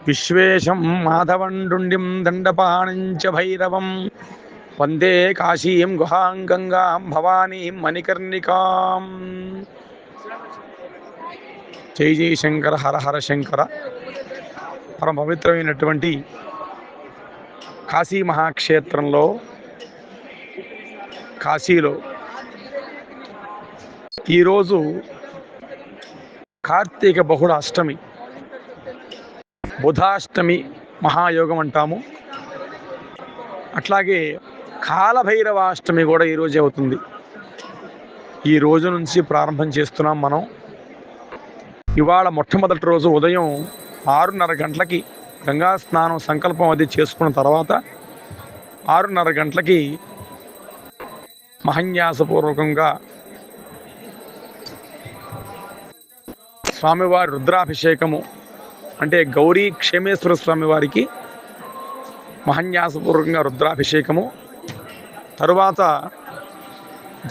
విశ్వేశం మాధవండుండిం దండపాణంచ భైరవం వందే కాశీం గుహాం గంగాం భవానీం మణికర్ణికాం. జై జై శంకర, హర హర శంకర. పరమ పవిత్రమైనటువంటి కాశీ మహాక్షేత్రంలో, కాశీలో ఈరోజు కార్తీక బహుళ అష్టమి, బుధాష్టమి మహాయోగం అంటాము. అట్లాగే కాలభైరవాష్టమి కూడా ఈరోజే అవుతుంది. ఈ రోజు నుంచి ప్రారంభం చేస్తున్నాం మనం. ఇవాళ మొట్టమొదటి రోజు ఉదయం 6:30 గంటలకి గంగా స్నానం సంకల్పం అది చేసుకున్న తర్వాత 6:30 గంటలకి మహన్యాసపూర్వకంగా స్వామివారి రుద్రాభిషేకము, అంటే గౌరీ క్షేమేశ్వర స్వామి వారికి మహన్యాసపూర్వకంగా రుద్రాభిషేకము, తరువాత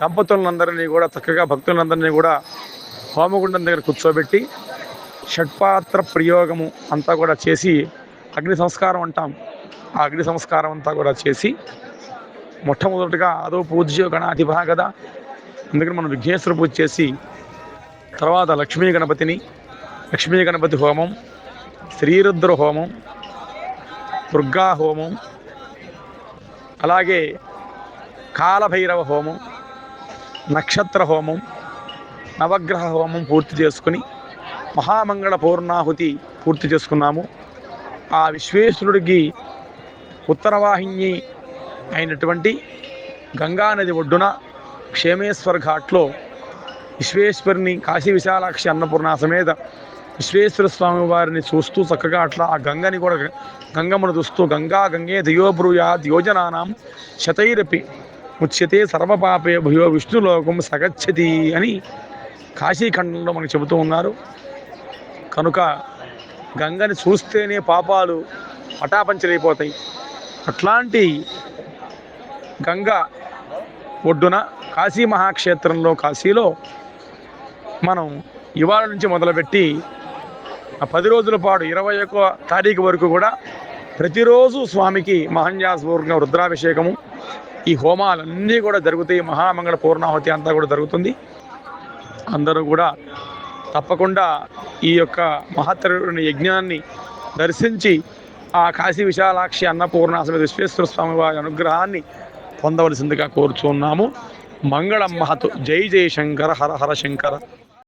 దంపతులందరినీ కూడా చక్కగా భక్తులందరినీ కూడా హోమగుండం దగ్గర కూర్చోబెట్టి షట్పాత్ర ప్రయోగము అంతా కూడా చేసి, అగ్ని సంస్కారం అంటాం, ఆ అగ్ని సంస్కారం అంతా కూడా చేసి మొట్టమొదటిగా అదో పూజ్య గణాధిపా కదా, అందుకని మనం విఘ్నేశ్వర పూజ చేసి తర్వాత లక్ష్మీ గణపతి హోమం, శ్రీరుద్ర హోమం, దుర్గా హోమం, అలాగే కాలభైరవ హోమం, నక్షత్ర హోమం, నవగ్రహ హోమం పూర్తి చేసుకుని మహామంగళ పూర్ణాహుతి పూర్తి చేసుకున్నాము. ఆ విశ్వేశ్వరుడికి ఉత్తరవాహిని అయినటువంటి గంగానది ఒడ్డున క్షేమేశ్వర ఘాట్లో విశ్వేశ్వరుని, కాశీ విశాలాక్షి అన్నపూర్ణ సమేత విశ్వేశ్వర స్వామి వారిని చూస్తూ చక్కగా అట్లా ఆ గంగని కూడా గంగమ్మను చూస్తూ గంగే దయోబ్రూయాద్ యోజనానాం శతైరపి ముచ్యతే సర్వపాపే భయో విష్ణులోకం సగచ్చతి అని కాశీఖండంలో మనకు చెబుతూ ఉన్నారు. కనుక గంగని చూస్తేనే పాపాలు పటాపంచలైపోతాయి. అట్లాంటి గంగా ఒడ్డున కాశీ మహాక్షేత్రంలో, కాశీలో మనం ఇవాళ నుంచి మొదలుపెట్టి ఆ 10 రోజుల పాటు 21వ తారీఖు వరకు కూడా ప్రతిరోజు స్వామికి మహన్యాసపూర్వకంగా రుద్రాభిషేకము, ఈ హోమాలన్నీ కూడా జరుగుతాయి. మహామంగళ పూర్ణాహుతి అంతా కూడా జరుగుతుంది. అందరూ కూడా తప్పకుండా ఈ యొక్క మహత్తరమైన యజ్ఞాన్ని దర్శించి ఆ కాశీ విశాలాక్షి అన్నపూర్ణ సమేత విశ్వేశ్వర స్వామి వారి అనుగ్రహాన్ని పొందవలసిందిగా కోరుచున్నాము. మంగళం మహతు. జై జై శంకర, హర హర శంకర.